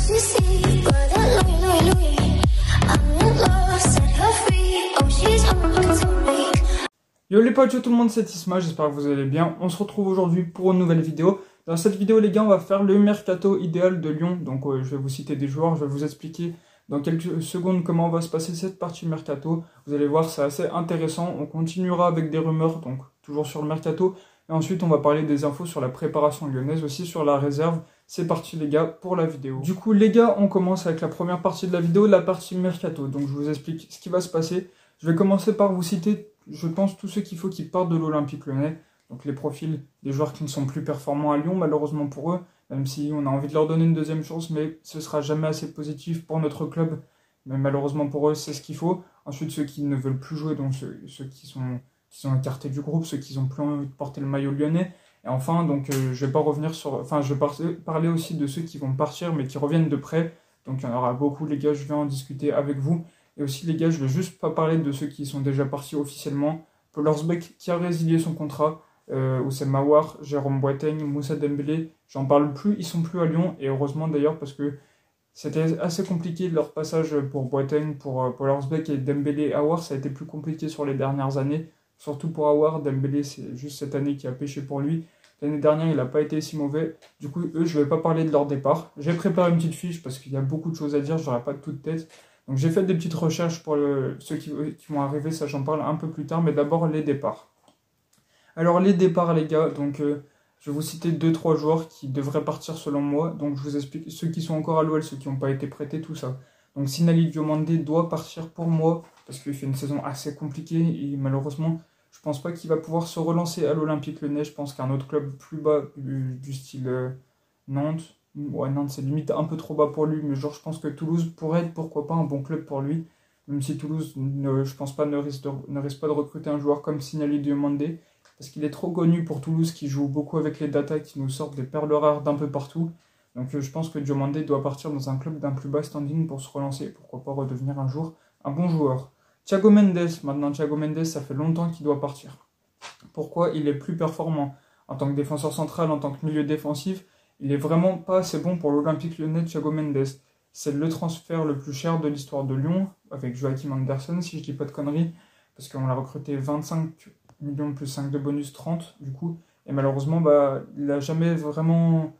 Yo les potes, yo tout le monde, c'est Isma, j'espère que vous allez bien. On se retrouve aujourd'hui pour une nouvelle vidéo. Dans cette vidéo les gars, on va faire le mercato idéal de Lyon. Donc je vais vous citer des joueurs, je vais vous expliquer dans quelques secondes comment va se passer cette partie mercato. Vous allez voir, c'est assez intéressant. On continuera avec des rumeurs, donc toujours sur le mercato. Et ensuite on va parler des infos sur la préparation lyonnaise, aussi sur la réserve. C'est parti les gars pour la vidéo. Du coup les gars, on commence avec la première partie de la vidéo, la partie mercato. Donc je vous explique ce qui va se passer. Je vais commencer par vous citer, je pense, tous ceux qu'il faut qui partent de l'Olympique Lyonnais. Donc les profils des joueurs qui ne sont plus performants à Lyon, malheureusement pour eux, même si on a envie de leur donner une deuxième chance, mais ce sera jamais assez positif pour notre club. Mais malheureusement pour eux, c'est ce qu'il faut. Ensuite, ceux qui ne veulent plus jouer, donc ceux qui sont écartés du groupe, ceux qui n'ont plus envie de porter le maillot lyonnais. Et enfin, donc je vais pas revenir sur, enfin je vais parler aussi de ceux qui vont partir, mais qui reviennent de près. Donc il y en aura beaucoup les gars, je vais en discuter avec vous. Et aussi les gars, je vais juste pas parler de ceux qui sont déjà partis officiellement. Paul Orsbeck qui a résilié son contrat, Oussem Aouar, Jérôme Boateng, Moussa Dembélé, j'en parle plus, ils sont plus à Lyon. Et heureusement d'ailleurs parce que c'était assez compliqué leur passage pour Boateng, pour Paul Orsbeck et Dembélé. Aouar, ça a été plus compliqué sur les dernières années. Surtout pour Aouar, Dembélé c'est juste cette année qui a pêché pour lui. L'année dernière, il n'a pas été si mauvais. Du coup, eux, je ne vais pas parler de leur départ. J'ai préparé une petite fiche parce qu'il y a beaucoup de choses à dire, je n'aurai pas de toute tête. Donc j'ai fait des petites recherches pour ceux qui vont arriver, ça j'en parle un peu plus tard, mais d'abord les départs. Alors les départs les gars, donc je vais vous citer 2-3 joueurs qui devraient partir selon moi. Donc je vous explique ceux qui sont encore à l'OL, ceux qui n'ont pas été prêtés, tout ça. Donc Sinali Diomandé doit partir pour moi, parce qu'il fait une saison assez compliquée et malheureusement, je pense pas qu'il va pouvoir se relancer à l'Olympique Lyonnais. Je pense qu'un autre club plus bas du style Nantes. Ouais, Nantes, c'est limite un peu trop bas pour lui, mais genre, je pense que Toulouse pourrait être, pourquoi pas, un bon club pour lui. Même si Toulouse, je pense pas, ne risque pas de recruter un joueur comme Sinali Diomandé, parce qu'il est trop connu pour Toulouse, qui joue beaucoup avec les data, qui nous sortent des perles rares d'un peu partout. Donc je pense que Diomandé doit partir dans un club d'un plus bas standing pour se relancer, pourquoi pas redevenir un jour un bon joueur. Thiago Mendes, maintenant Thiago Mendes, ça fait longtemps qu'il doit partir. Pourquoi? Il est plus performant en tant que défenseur central, en tant que milieu défensif. Il est vraiment pas assez bon pour l'Olympique Lyonnais, Thiago Mendes. C'est le transfert le plus cher de l'histoire de Lyon, avec Joachim Andersen, si je dis pas de conneries, parce qu'on l'a recruté 25 millions plus 5 de bonus, 30 du coup. Et malheureusement, il n'a jamais vraiment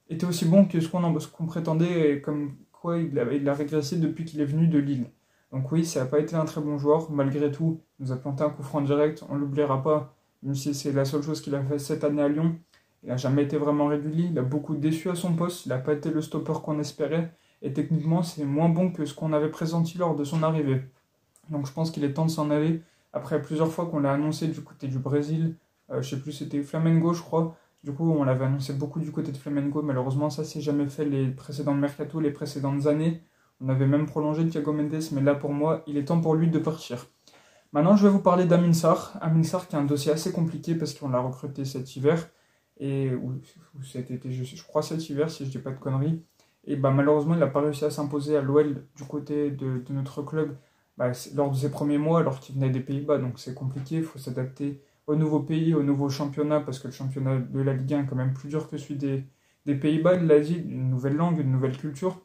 été aussi bon que ce qu'on prétendait, et comme quoi il a régressé depuis qu'il est venu de Lille. Donc oui, ça n'a pas été un très bon joueur. Malgré tout, il nous a planté un coup franc direct, on ne l'oubliera pas, même si c'est la seule chose qu'il a fait cette année à Lyon. Il n'a jamais été vraiment régulier, il a beaucoup déçu à son poste, il n'a pas été le stopper qu'on espérait, et techniquement c'est moins bon que ce qu'on avait pressenti lors de son arrivée. Donc je pense qu'il est temps de s'en aller, après plusieurs fois qu'on l'a annoncé du côté du Brésil, je sais plus, c'était Flamengo je crois, du coup on l'avait annoncé beaucoup du côté de Flamengo, malheureusement ça s'est jamais fait les précédents mercato, les précédentes années. On avait même prolongé Thiago Mendes, mais là pour moi, il est temps pour lui de partir. Maintenant, je vais vous parler d'Amin Sarr. Amin Sarr qui a un dossier assez compliqué parce qu'on l'a recruté cet hiver, ou cet été, je crois cet hiver si je dis pas de conneries. Et malheureusement, il n'a pas réussi à s'imposer à l'OL du côté de notre club lors de ses premiers mois, alors qu'il venait des Pays-Bas. Donc c'est compliqué, il faut s'adapter au nouveau pays, au nouveau championnat, parce que le championnat de la Ligue 1 est quand même plus dur que celui des Pays-Bas. Il l'a dit, une nouvelle langue, une nouvelle culture.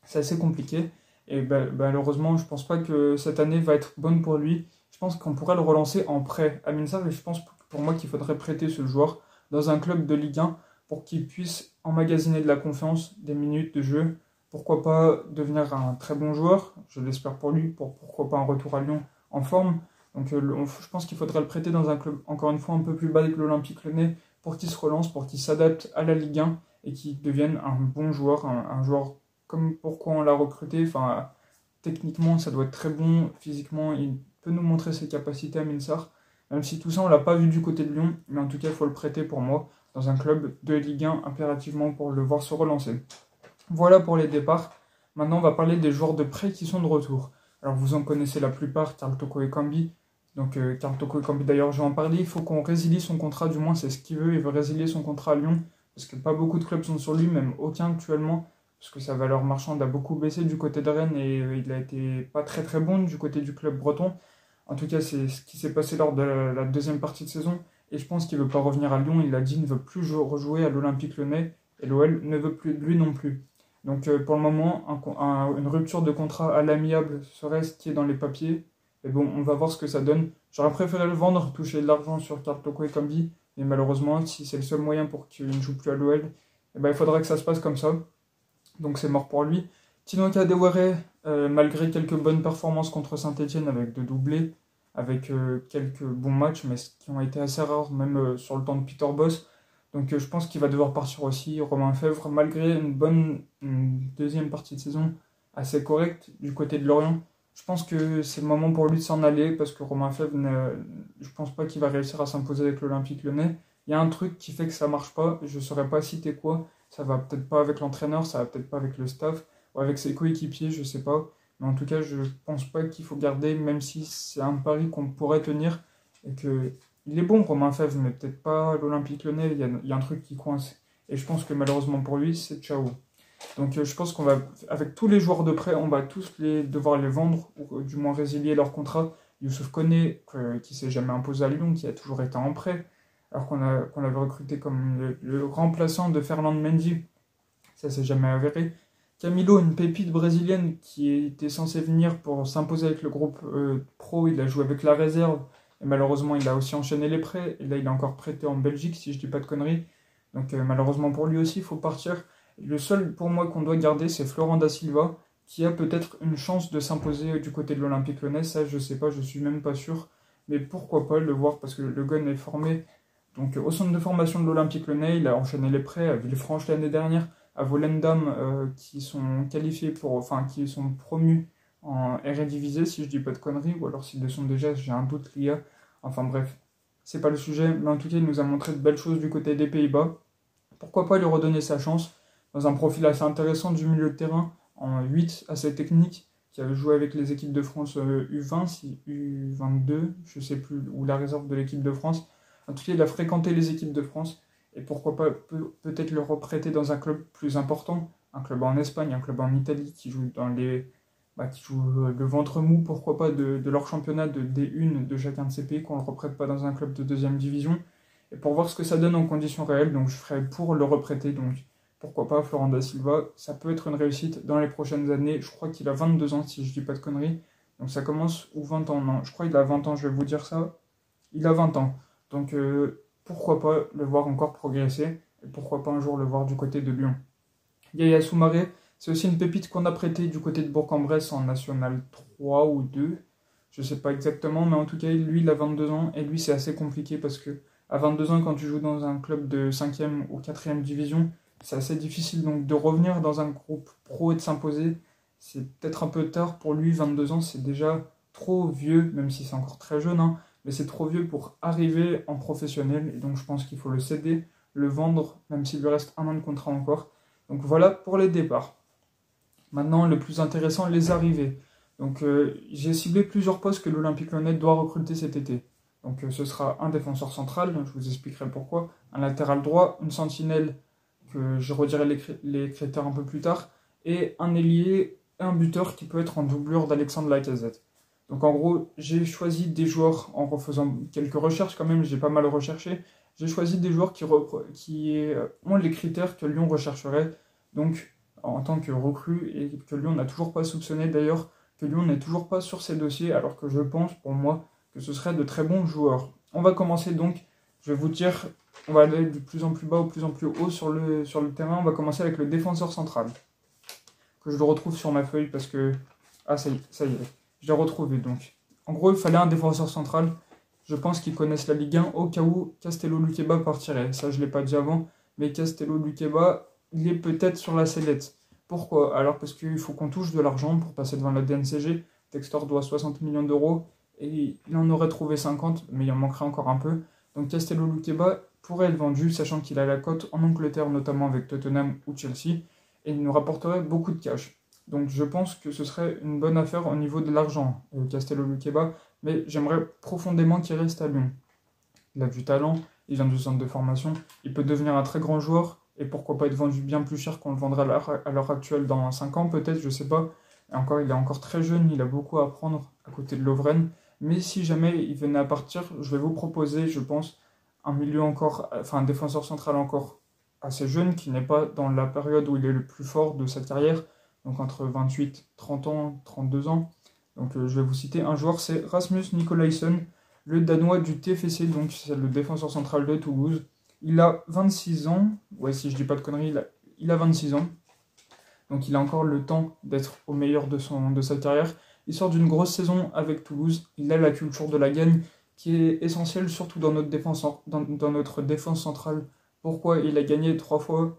C'est assez compliqué et malheureusement je pense pas que cette année va être bonne pour lui. Je pense qu'on pourrait le relancer en prêt. Amin Sarr, et je pense pour moi qu'il faudrait prêter ce joueur dans un club de Ligue 1 pour qu'il puisse emmagasiner de la confiance, des minutes de jeu. Pourquoi pas devenir un très bon joueur, je l'espère pour lui, pourquoi pas un retour à Lyon en forme. Donc je pense qu'il faudrait le prêter dans un club encore une fois un peu plus bas que l'Olympique Lyonnais pour qu'il se relance, pour qu'il s'adapte à la Ligue 1 et qu'il devienne un bon joueur, un joueur comme pourquoi on l'a recruté. Enfin, techniquement, ça doit être très bon. Physiquement, il peut nous montrer ses capacités à Amin Sarr. Même si tout ça, on ne l'a pas vu du côté de Lyon. Mais en tout cas, il faut le prêter pour moi dans un club de Ligue 1 impérativement pour le voir se relancer. Voilà pour les départs. Maintenant, on va parler des joueurs de prêt qui sont de retour. Alors, vous en connaissez la plupart, Karl Toko Ekambi. Donc, Karl Toko Ekambi, d'ailleurs, je vais en parler. Il faut qu'on résilie son contrat, du moins, c'est ce qu'il veut. Il veut résilier son contrat à Lyon. Parce que pas beaucoup de clubs sont sur lui, même aucun actuellement. Parce que sa valeur marchande a beaucoup baissé du côté de Rennes et il a été pas très très bon du côté du club breton. En tout cas, c'est ce qui s'est passé lors de la deuxième partie de saison. Et je pense qu'il ne veut pas revenir à Lyon. Il a dit qu'il ne veut plus rejouer à l'Olympique Lyonnais et l'OL ne veut plus de lui non plus. Donc pour le moment, une rupture de contrat à l'amiable serait ce qui est dans les papiers. Et bon, on va voir ce que ça donne. J'aurais préféré le vendre, toucher de l'argent sur Carl Toko Ekambi, mais malheureusement, si c'est le seul moyen pour qu'il ne joue plus à l'OL, eh ben, il faudra que ça se passe comme ça. Donc c'est mort pour lui. Tino Kadewere, malgré quelques bonnes performances contre Saint-Etienne avec 2 doublés, avec quelques bons matchs, mais qui ont été assez rares, même sur le temps de Peter Bosz. Donc je pense qu'il va devoir partir aussi. Romain Fèvre, malgré une deuxième partie de saison assez correcte du côté de Lorient, je pense que c'est le moment pour lui de s'en aller, parce que Romain Fèvre, je pense pas qu'il va réussir à s'imposer avec l'Olympique Lyonnais. Il y a un truc qui fait que ça marche pas, je saurais pas citer quoi. Ça va peut-être pas avec l'entraîneur, ça va peut-être pas avec le staff, ou avec ses coéquipiers, je sais pas. Mais en tout cas, je pense pas qu'il faut garder, même si c'est un pari qu'on pourrait tenir, et que il est bon, Romain Fèvre, mais peut-être pas l'Olympique Lyonnais, il y a un truc qui coince. Et je pense que malheureusement pour lui, c'est ciao. Donc je pense qu'on va, avec tous les joueurs de prêt, on va tous devoir les vendre, ou du moins résilier leur contrat. Youssouf Koné, qui s'est jamais imposé à Lyon, qui a toujours été en prêt, alors qu'on l'avait recruté comme le remplaçant de Ferland Mendy. Ça s'est jamais avéré. Camilo, une pépite brésilienne qui était censée venir pour s'imposer avec le groupe pro, il a joué avec la réserve, et malheureusement il a aussi enchaîné les prêts, et là il est encore prêté en Belgique, si je dis pas de conneries. Donc malheureusement pour lui aussi, il faut partir. Le seul pour moi qu'on doit garder, c'est Florent Da Silva, qui a peut-être une chance de s'imposer du côté de l'Olympique Lyonnais. Ça, je sais pas, je suis même pas sûr. Mais pourquoi pas le voir, parce que le gun est formé donc, au centre de formation de l'Olympique Lyonnais. Il a enchaîné les prêts à Villefranche l'année dernière, à Volendam, qui sont qualifiés qui sont promus en Eredivisie, si je dis pas de conneries, ou alors s'ils le sont déjà, j'ai un doute, l'IA. Enfin bref, c'est pas le sujet, mais en tout cas, il nous a montré de belles choses du côté des Pays-Bas. Pourquoi pas lui redonner sa chance dans un profil assez intéressant du milieu de terrain, en 8 assez technique, qui avait joué avec les équipes de France U20, U22, je sais plus, ou la réserve de l'équipe de France. En tout cas, il a fréquenté les équipes de France, et pourquoi pas peut-être le reprêter dans un club plus important, un club en Espagne, un club en Italie, qui joue qui joue le ventre mou, pourquoi pas, de leur championnat de D1 de chacun de ces pays, qu'on ne le reprête pas dans un club de deuxième division, et pour voir ce que ça donne en conditions réelles. Donc je ferai pour le reprêter, donc pourquoi pas Florent Da Silva, ça peut être une réussite dans les prochaines années. Je crois qu'il a 22 ans, si je dis pas de conneries, donc ça commence, ou 20 ans, non, je crois qu'il a 20 ans, je vais vous dire ça, il a 20 ans, donc pourquoi pas le voir encore progresser, et pourquoi pas un jour le voir du côté de Lyon. Yaya Soumaré, c'est aussi une pépite qu'on a prêtée du côté de Bourg-en-Bresse en National 3 ou 2, je sais pas exactement, mais en tout cas, lui, il a 22 ans, et lui, c'est assez compliqué, parce que à 22 ans, quand tu joues dans un club de 5e ou 4e division, c'est assez difficile, donc de revenir dans un groupe pro et de s'imposer, c'est peut-être un peu tard pour lui. 22 ans, c'est déjà trop vieux, même si c'est encore très jeune, hein, mais c'est trop vieux pour arriver en professionnel, et donc je pense qu'il faut le céder, le vendre, même s'il lui reste 1 an de contrat encore. Donc voilà pour les départs. Maintenant, le plus intéressant, les arrivées. Donc j'ai ciblé plusieurs postes que l'Olympique Lyonnais doit recruter cet été. Donc ce sera un défenseur central, je vous expliquerai pourquoi, un latéral droit, une sentinelle, que je redirai les critères un peu plus tard, et un ailier et un buteur qui peut être en doublure d'Alexandre Lacazette. Donc en gros, j'ai choisi des joueurs, en refaisant quelques recherches quand même, j'ai pas mal recherché, j'ai choisi des joueurs qui ont les critères que Lyon rechercherait, donc en tant que recrue, et que Lyon n'a toujours pas soupçonné d'ailleurs, que Lyon n'est toujours pas sur ses dossiers, alors que je pense, pour moi, que ce seraient de très bons joueurs. On va commencer donc, je vais vous dire, on va aller du plus en plus bas au plus en plus haut sur le terrain. On va commencer avec le défenseur central, que je le retrouve sur ma feuille parce que... Ah, ça y est, je l'ai retrouvé donc. En gros, il fallait un défenseur central. Je pense qu'ils connaissent la Ligue 1 au cas où Castello Luqueba partirait. Ça, je ne l'ai pas dit avant, mais Castello Luqueba, il est peut-être sur la sellette. Pourquoi? Alors parce qu'il faut qu'on touche de l'argent pour passer devant la DNCG. Textor doit 60 millions d'euros et il en aurait trouvé 50, mais il en manquerait encore un peu. Donc Castello Luqueba pourrait être vendu, sachant qu'il a la cote en Angleterre, notamment avec Tottenham ou Chelsea, et il nous rapporterait beaucoup de cash. Donc je pense que ce serait une bonne affaire au niveau de l'argent, Castello Luqueba, mais j'aimerais profondément qu'il reste à Lyon. Il a du talent, il vient du centre de formation, il peut devenir un très grand joueur, et pourquoi pas être vendu bien plus cher qu'on le vendrait à l'heure actuelle dans 5 ans peut-être, je sais pas. Et encore, il est encore très jeune, il a beaucoup à apprendre à côté de Lovren, mais si jamais il venait à partir, je vais vous proposer, je pense, un défenseur central encore assez jeune, qui n'est pas dans la période où il est le plus fort de sa carrière, donc entre 28, 30 ans, 32 ans. Donc je vais vous citer un joueur, c'est Rasmus Nicolaisen, le Danois du TFC, donc c'est le défenseur central de Toulouse. Il a 26 ans, ouais si je dis pas de conneries, il a 26 ans. Donc il a encore le temps d'être au meilleur de sa carrière. Il sort d'une grosse saison avec Toulouse, il a la culture de la gagne, qui est essentielle surtout dans notre défense centrale. Pourquoi? Il a gagné 3 fois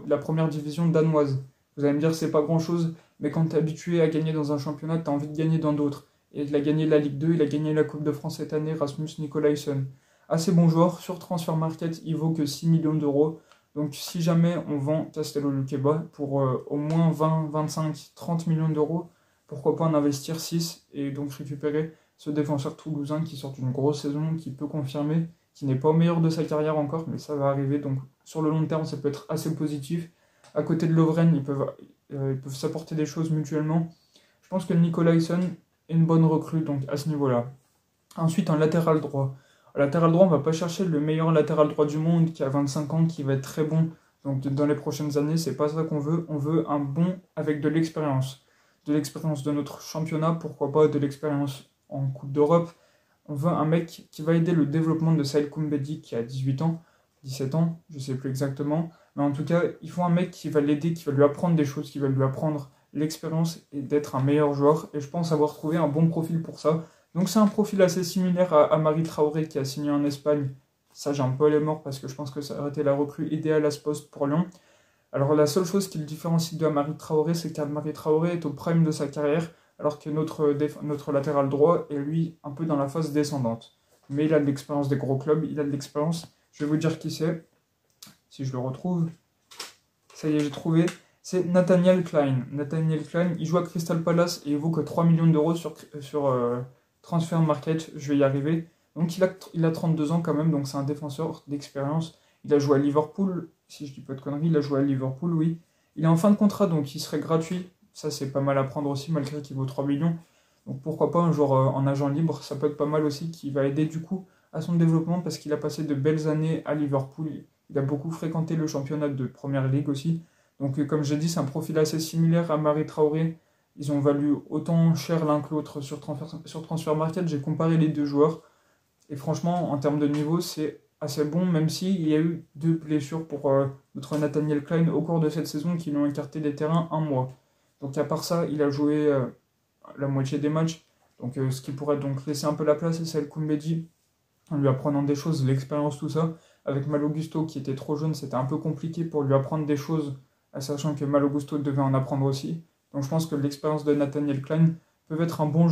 la première division danoise. Vous allez me dire, c'est pas grand-chose, mais quand tu es habitué à gagner dans un championnat, tu as envie de gagner dans d'autres. Et il a gagné la Ligue 2, il a gagné la Coupe de France cette année, Rasmus Nicolaisen. Assez bon joueur, sur Transfer Market, il vaut que 6 millions d'euros. Donc si jamais on vend Castello Luqueba pour au moins 20, 25, 30 millions d'euros, pourquoi pas en investir 6 et donc récupérer ce défenseur toulousain qui sort d'une grosse saison, qui peut confirmer, qui n'est pas au meilleur de sa carrière encore, mais ça va arriver. Donc sur le long terme, ça peut être assez positif. À côté de Lovren, ils peuvent s'apporter des choses mutuellement. Je pense que Nicolaisen est une bonne recrue donc à ce niveau-là. Ensuite, en latéral droit. En latéral droit, on ne va pas chercher le meilleur latéral droit du monde qui a 25 ans, qui va être très bon. Donc dans les prochaines années, c'est pas ça qu'on veut. On veut un bon avec de l'expérience. De l'expérience de notre championnat, pourquoi pas de l'expérience en Coupe d'Europe. On veut un mec qui va aider le développement de Saïd Koumbedi qui a 18 ans, 17 ans, je ne sais plus exactement. Mais en tout cas, il faut un mec qui va l'aider, qui va lui apprendre des choses, qui va lui apprendre l'expérience et d'être un meilleur joueur. Et je pense avoir trouvé un bon profil pour ça. Donc c'est un profil assez similaire à Amari Traoré qui a signé en Espagne. Ça, j'ai un peu les morts parce que je pense que ça aurait été la recrue idéale à ce poste pour Lyon. Alors la seule chose qui le différencie de Amari Traoré, c'est qu'Amari Traoré est au prime de sa carrière, alors que notre latéral droit est lui un peu dans la phase descendante. Mais il a de l'expérience des gros clubs, il a de l'expérience. Je vais vous dire qui c'est, si je le retrouve. Ça y est, j'ai trouvé. C'est Nathaniel Klein. Nathaniel Klein, il joue à Crystal Palace et il vaut que 3 millions d'euros sur Transfer Market. Je vais y arriver. Donc il a 32 ans quand même, donc c'est un défenseur d'expérience. Il a joué à Liverpool, si je dis pas de conneries, il a joué à Liverpool, oui. Il est en fin de contrat, donc il serait gratuit. Ça, c'est pas mal à prendre aussi, malgré qu'il vaut 3 millions. Donc pourquoi pas un joueur en agent libre, ça peut être pas mal aussi, qui va aider du coup à son développement, parce qu'il a passé de belles années à Liverpool. Il a beaucoup fréquenté le championnat de Première Ligue aussi. Donc comme j'ai dit, c'est un profil assez similaire à Amari Traoré. Ils ont valu autant cher l'un que l'autre sur Transfer Market. J'ai comparé les deux joueurs. Et franchement, en termes de niveau, c'est assez bon, même s'il y a eu 2 blessures pour notre Nathaniel Klein au cours de cette saison qui l'ont écarté des terrains un mois. Donc à part ça, il a joué la moitié des matchs. Donc ce qui pourrait donc laisser un peu la place, c'est Saïd Koumbedi, en lui apprenant des choses, l'expérience, tout ça. Avec Malo Gusto qui était trop jeune, c'était un peu compliqué pour lui apprendre des choses, sachant que Malo Gusto devait en apprendre aussi. Donc je pense que l'expérience de Nathaniel Klein peut être un bon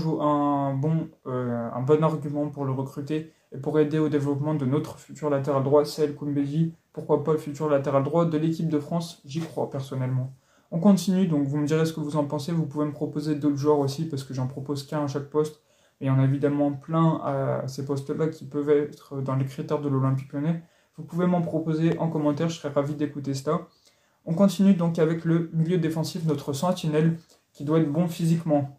argument pour le recruter et pour aider au développement de notre futur latéral droit, Saïd Koumbedi. Pourquoi pas le futur latéral droit de l'équipe de France? J'y crois personnellement. On continue, donc vous me direz ce que vous en pensez. Vous pouvez me proposer d'autres joueurs aussi, parce que j'en propose qu'un à chaque poste. Et il y en a évidemment plein à ces postes-là qui peuvent être dans les critères de l'Olympique Lyonnais. Vous pouvez m'en proposer en commentaire, je serais ravi d'écouter ça. On continue donc avec le milieu défensif, notre sentinelle, qui doit être bon physiquement,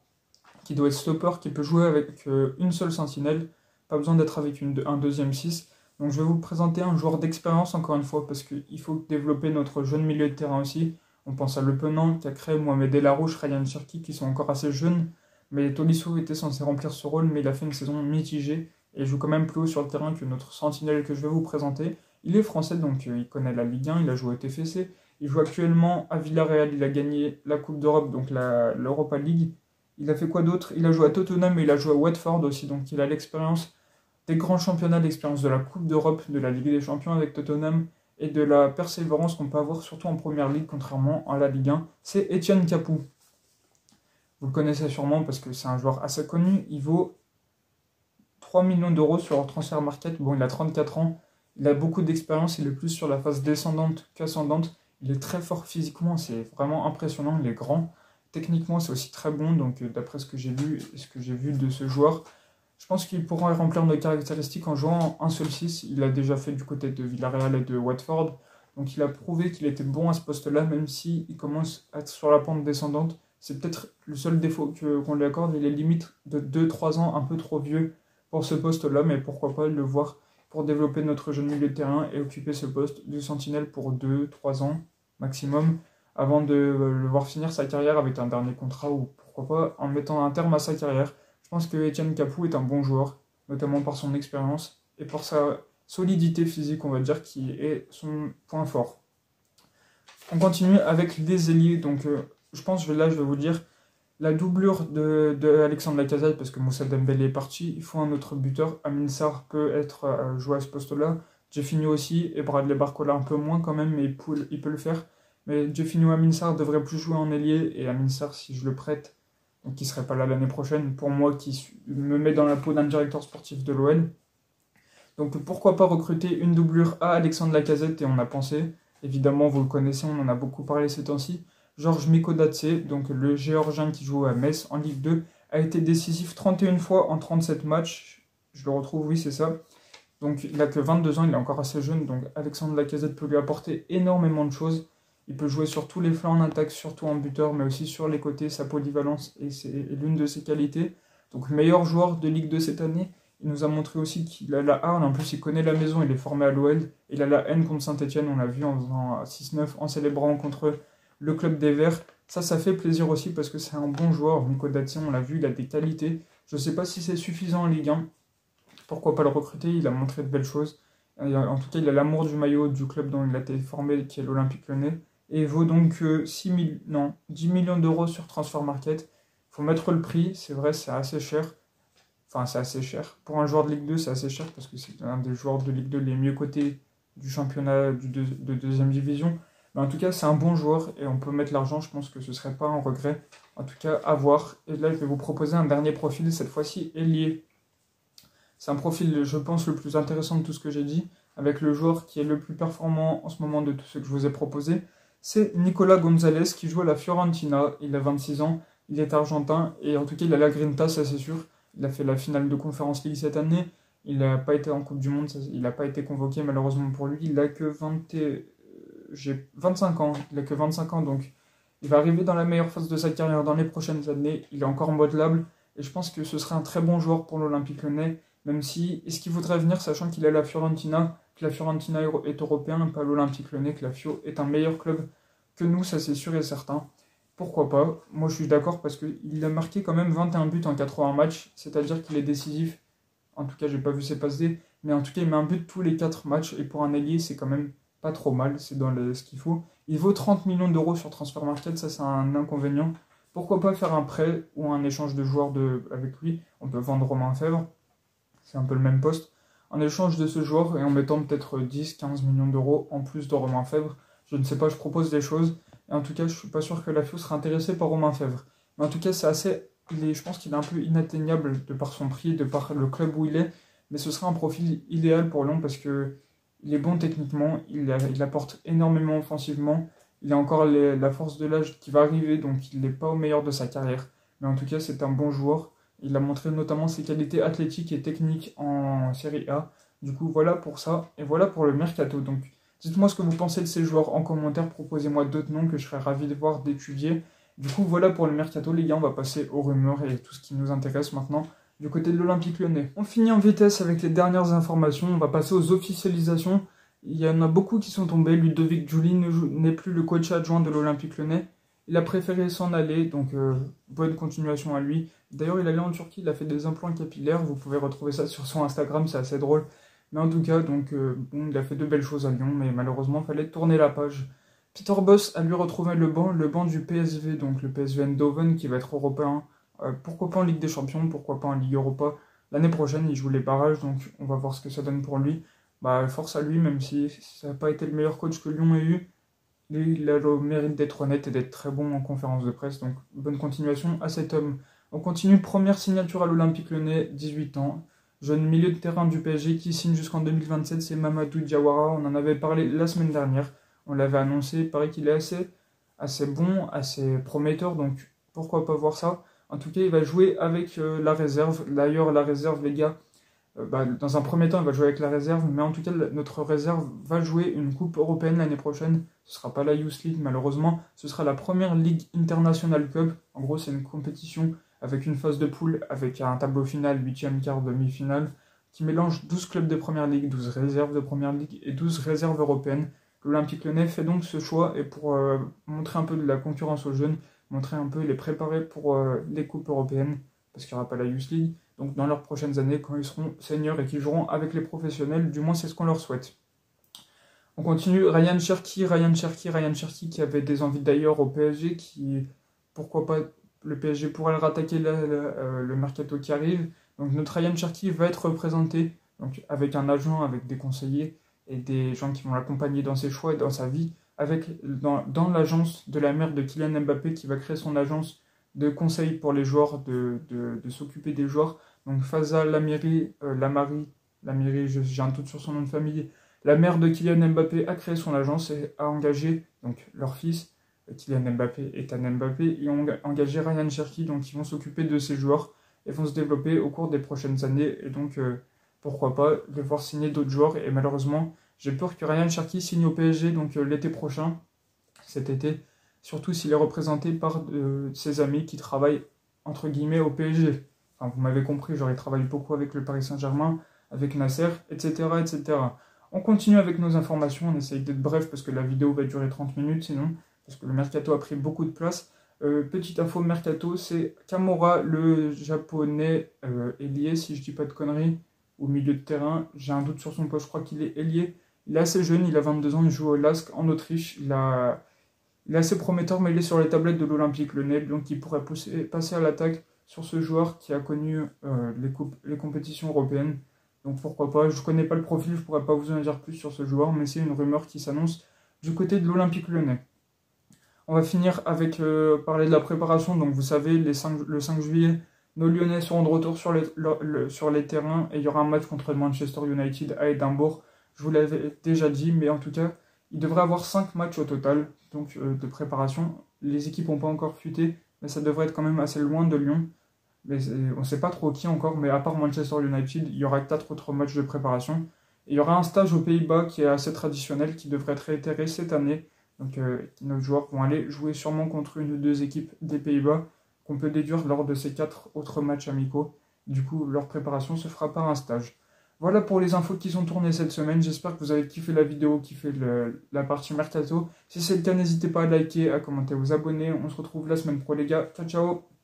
qui doit être stopper, qui peut jouer avec une seule sentinelle, pas besoin d'être avec un deuxième 6. Donc je vais vous présenter un joueur d'expérience encore une fois, parce qu'il faut développer notre jeune milieu de terrain aussi. On pense à Le Penant, Cacré, Mohamed Elarouche, Ryan Cherki, qui sont encore assez jeunes, mais Tolisso était censé remplir ce rôle, mais il a fait une saison mitigée, et joue quand même plus haut sur le terrain que notre sentinelle que je vais vous présenter. Il est français, donc il connaît la Ligue 1, il a joué au TFC, il joue actuellement à Villarreal, il a gagné la Coupe d'Europe, donc l'Europa League. Il a fait quoi d'autre? Il a joué à Tottenham et il a joué à Watford aussi, donc il a l'expérience des grands championnats, l'expérience de la Coupe d'Europe, de la Ligue des Champions avec Tottenham, et de la persévérance qu'on peut avoir surtout en Première Ligue, contrairement à la Ligue 1. C'est Etienne Capoue. Vous le connaissez sûrement parce que c'est un joueur assez connu, il vaut 3 millions d'euros sur Transfer Market. Bon, il a 34 ans, il a beaucoup d'expérience, il est plus sur la phase descendante qu'ascendante. Il est très fort physiquement, c'est vraiment impressionnant, il est grand. Techniquement, c'est aussi très bon, donc d'après ce que j'ai lu et ce que j'ai vu de ce joueur, je pense qu'il pourra remplir nos caractéristiques en jouant un seul 6. Il l'a déjà fait du côté de Villarreal et de Watford, donc il a prouvé qu'il était bon à ce poste-là, même s'il commence à être sur la pente descendante. C'est peut-être le seul défaut qu'on lui accorde, il est limite de 2-3 ans, un peu trop vieux pour ce poste-là, mais pourquoi pas le voir pour développer notre jeune milieu de terrain et occuper ce poste de sentinelle pour 2-3 ans maximum, avant de le voir finir sa carrière avec un dernier contrat ou pourquoi pas en mettant un terme à sa carrière. Je pense que Etienne Capoue est un bon joueur, notamment par son expérience et par sa solidité physique, on va dire, qui est son point fort. On continue avec les ailiers, donc je pense que là je vais vous dire la doublure de Alexandre Lacazette, parce que Moussa Dembélé est parti, il faut un autre buteur. Amin Sarr peut être joué à ce poste-là, Jeffinho aussi, et Bradley Barcola un peu moins quand même, mais il peut le faire. Mais Jeffinho et Amin Sarr devraient plus jouer en ailier, et Amin Sarr, si je le prête, donc qui ne serait pas là l'année prochaine, pour moi qui me met dans la peau d'un directeur sportif de l'OL. Donc pourquoi pas recruter une doublure à Alexandre Lacazette, et on a pensé, évidemment vous le connaissez, on en a beaucoup parlé ces temps-ci, Georges Mikodadze, donc le Géorgien qui joue à Metz en Ligue 2, a été décisif 31 fois en 37 matchs. Je le retrouve, oui, c'est ça. Donc il n'a que 22 ans, il est encore assez jeune, donc Alexandre Lacazette peut lui apporter énormément de choses. Il peut jouer sur tous les flancs en attaque, surtout en buteur, mais aussi sur les côtés, sa polyvalence est l'une de ses qualités. Donc meilleur joueur de Ligue 2 cette année. Il nous a montré aussi qu'il a la hargne, en plus il connaît la maison, il est formé à l'OL. Il a la haine contre Saint-Etienne, on l'a vu en faisant 6-9, en célébrant contre le club des Verts. Ça fait plaisir aussi parce que c'est un bon joueur. Mikodadze, on l'a vu, il a des qualités. Je ne sais pas si c'est suffisant en Ligue 1. Pourquoi pas le recruter, il a montré de belles choses. En tout cas, il a l'amour du maillot du club dont il a été formé, qui est l'Olympique Lyonnais. Et il vaut donc 10 millions d'euros sur Transfer Market. Il faut mettre le prix, c'est vrai, c'est assez cher. Enfin, c'est assez cher. Pour un joueur de Ligue 2, c'est assez cher parce que c'est un des joueurs de Ligue 2 les mieux cotés du championnat de deuxième division. Mais en tout cas, c'est un bon joueur et on peut mettre l'argent. Je pense que ce ne serait pas un regret. En tout cas, à voir. Et là, je vais vous proposer un dernier profil, cette fois-ci ailier. C'est un profil, je pense, le plus intéressant de tout ce que j'ai dit, avec le joueur qui est le plus performant en ce moment de tout ce que je vous ai proposé. C'est Nicolas Gonzalez qui joue à la Fiorentina. Il a 26 ans, il est argentin et en tout cas, il a la grinta, ça c'est sûr. Il a fait la finale de Conference League cette année. Il n'a pas été en Coupe du Monde, il n'a pas été convoqué malheureusement pour lui. Il n'a que 25 ans. Il n'a que 25 ans, donc il va arriver dans la meilleure phase de sa carrière dans les prochaines années. Il est encore modelable et je pense que ce serait un très bon joueur pour l'Olympique Lyonnais. Même si, est-ce qu'il voudrait venir sachant qu'il est à la Fiorentina, que la Fiorentina est européen, pas l'Olympique Lyonnais, que la Fio est un meilleur club que nous, ça c'est sûr et certain. Pourquoi pas? Moi je suis d'accord parce qu'il a marqué quand même 21 buts en 80 matchs, c'est-à-dire qu'il est décisif. En tout cas, j'ai pas vu ses passes D, mais en tout cas, il met un but tous les 4 matchs et pour un ailier, c'est quand même pas trop mal, c'est dans ce qu'il faut. Il vaut 30 millions d'euros sur Transfer Market, ça c'est un inconvénient. Pourquoi pas faire un prêt ou un échange de joueurs avec lui? On peut vendre Romain Fèvre, c'est un peu le même poste. En échange de ce joueur et en mettant peut-être 10-15 millions d'euros en plus de Romain Fèvre, je ne sais pas, je propose des choses. Et en tout cas, je suis pas sûr que la FIO sera intéressée par Romain Fèvre. Mais en tout cas, je pense qu'il est un peu inatteignable de par son prix, de par le club où il est. Mais ce serait un profil idéal pour Lyon parce que il est bon techniquement, il apporte énormément offensivement. Il a encore la force de l'âge qui va arriver, donc il n'est pas au meilleur de sa carrière. Mais en tout cas, c'est un bon joueur. Il a montré notamment ses qualités athlétiques et techniques en Serie A. Du coup, voilà pour ça. Et voilà pour le mercato. Donc, dites-moi ce que vous pensez de ces joueurs en commentaire. Proposez-moi d'autres noms que je serais ravi de voir, d'étudier. Du coup, voilà pour le mercato, les gars. On va passer aux rumeurs et tout ce qui nous intéresse maintenant du côté de l'Olympique Lyonnais. On finit en vitesse avec les dernières informations. On va passer aux officialisations. Il y en a beaucoup qui sont tombés. Ludovic Giuli n'est plus le coach adjoint de l'Olympique Lyonnais. Il a préféré s'en aller, donc bonne continuation à lui. D'ailleurs, il est allé en Turquie, il a fait des implants capillaires. Vous pouvez retrouver ça sur son Instagram, c'est assez drôle. Mais en tout cas, donc, bon, il a fait de belles choses à Lyon, mais malheureusement, il fallait tourner la page. Peter Bosz a lui retrouvé le banc du PSV, donc le PSV Eindhoven qui va être européen. Pourquoi pas en Ligue des Champions, pourquoi pas en Ligue Europa. L'année prochaine, il joue les barrages, donc on va voir ce que ça donne pour lui. Bah, force à lui, même si ça n'a pas été le meilleur coach que Lyon ait eu. Il a le mérite d'être honnête et d'être très bon en conférence de presse, donc bonne continuation à cet homme. On continue, première signature à l'Olympique Lyonnais, 18 ans. Jeune milieu de terrain du PSG qui signe jusqu'en 2027, c'est Mamadou Diawara. On en avait parlé la semaine dernière. On l'avait annoncé. Il paraît qu'il est assez bon, assez prometteur. Donc pourquoi pas voir ça. En tout cas, il va jouer avec la réserve. D'ailleurs, la réserve, les gars, dans un premier temps, il va jouer avec la réserve. Mais en tout cas, notre réserve va jouer une coupe européenne l'année prochaine. Ce ne sera pas la Youth League, malheureusement. Ce sera la première Ligue International Cup. En gros, c'est une compétition avec une phase de poule, avec un tableau final, 8e, quart, demi-finale. qui mélange 12 clubs de Première Ligue, 12 réserves de Première Ligue et 12 réserves européennes. L'Olympique Lyonnais fait donc ce choix et pour montrer un peu de la concurrence aux jeunes, montrer un peu, les préparer pour les coupes européennes, parce qu'il n'y aura pas la Youth League, donc dans leurs prochaines années, quand ils seront seniors et qu'ils joueront avec les professionnels, du moins c'est ce qu'on leur souhaite. On continue, Ryan Cherki qui avait des envies d'ailleurs au PSG, qui, pourquoi pas, le PSG pourrait le rattaquer le mercato qui arrive. Donc notre Ryan Cherki va être représenté donc, avec un agent, avec des conseillers et des gens qui vont l'accompagner dans ses choix et dans sa vie, dans l'agence de la mère de Kylian Mbappé qui va créer son agence de conseil pour les joueurs, de s'occuper des joueurs. Donc Faza Lamiri, j'ai un doute sur son nom de famille, la mère de Kylian Mbappé a créé son agence et a engagé donc, leur fils, Kylian Mbappé et Tan Mbappé, et ont engagé Ryan Cherki, donc ils vont s'occuper de ces joueurs et vont se développer au cours des prochaines années. Et donc, pourquoi pas les voir signer d'autres joueurs. Et malheureusement, j'ai peur que Ryan Cherki signe au PSG donc l'été prochain, cet été, surtout s'il est représenté par ses amis qui travaillent entre guillemets au PSG. Enfin, vous m'avez compris, genre il travaille beaucoup avec le Paris Saint-Germain, avec Nasser, etc., etc. On continue avec nos informations, on essaye d'être bref parce que la vidéo va durer 30 minutes sinon, parce que le mercato a pris beaucoup de place. Petite info mercato, c'est Kamora, le japonais ailier, si je dis pas de conneries, au milieu de terrain. J'ai un doute sur son poste, je crois qu'il est ailier. Il est assez jeune, il a 22 ans, il joue au LASK en Autriche. Il est assez prometteur, mais il est sur les tablettes de l'Olympique Lyonnais, donc il pourrait passer à l'attaque sur ce joueur qui a connu les compétitions européennes. Donc pourquoi pas, je ne connais pas le profil, je ne pourrais pas vous en dire plus sur ce joueur, mais c'est une rumeur qui s'annonce du côté de l'Olympique Lyonnais. On va finir avec parler de la préparation. Donc vous savez, le 5 juillet, nos Lyonnais seront de retour sur les terrains et il y aura un match contre Manchester United à Édimbourg. Je vous l'avais déjà dit, mais en tout cas, il devrait avoir 5 matchs au total donc, de préparation. Les équipes n'ont pas encore fuité, mais ça devrait être quand même assez loin de Lyon. Mais on ne sait pas trop qui encore, mais à part Manchester United, il y aura 4 autres matchs de préparation. Et il y aura un stage aux Pays-Bas qui est assez traditionnel, qui devrait être réitéré cette année. Donc nos joueurs vont aller jouer sûrement contre une ou deux équipes des Pays-Bas qu'on peut déduire lors de ces 4 autres matchs amicaux. Du coup, leur préparation se fera par un stage. Voilà pour les infos qui sont tournées cette semaine. J'espère que vous avez kiffé la vidéo, kiffé la partie mercato. Si c'est le cas, n'hésitez pas à liker, à commenter, à vous abonner. On se retrouve la semaine pro les gars. Ciao ciao.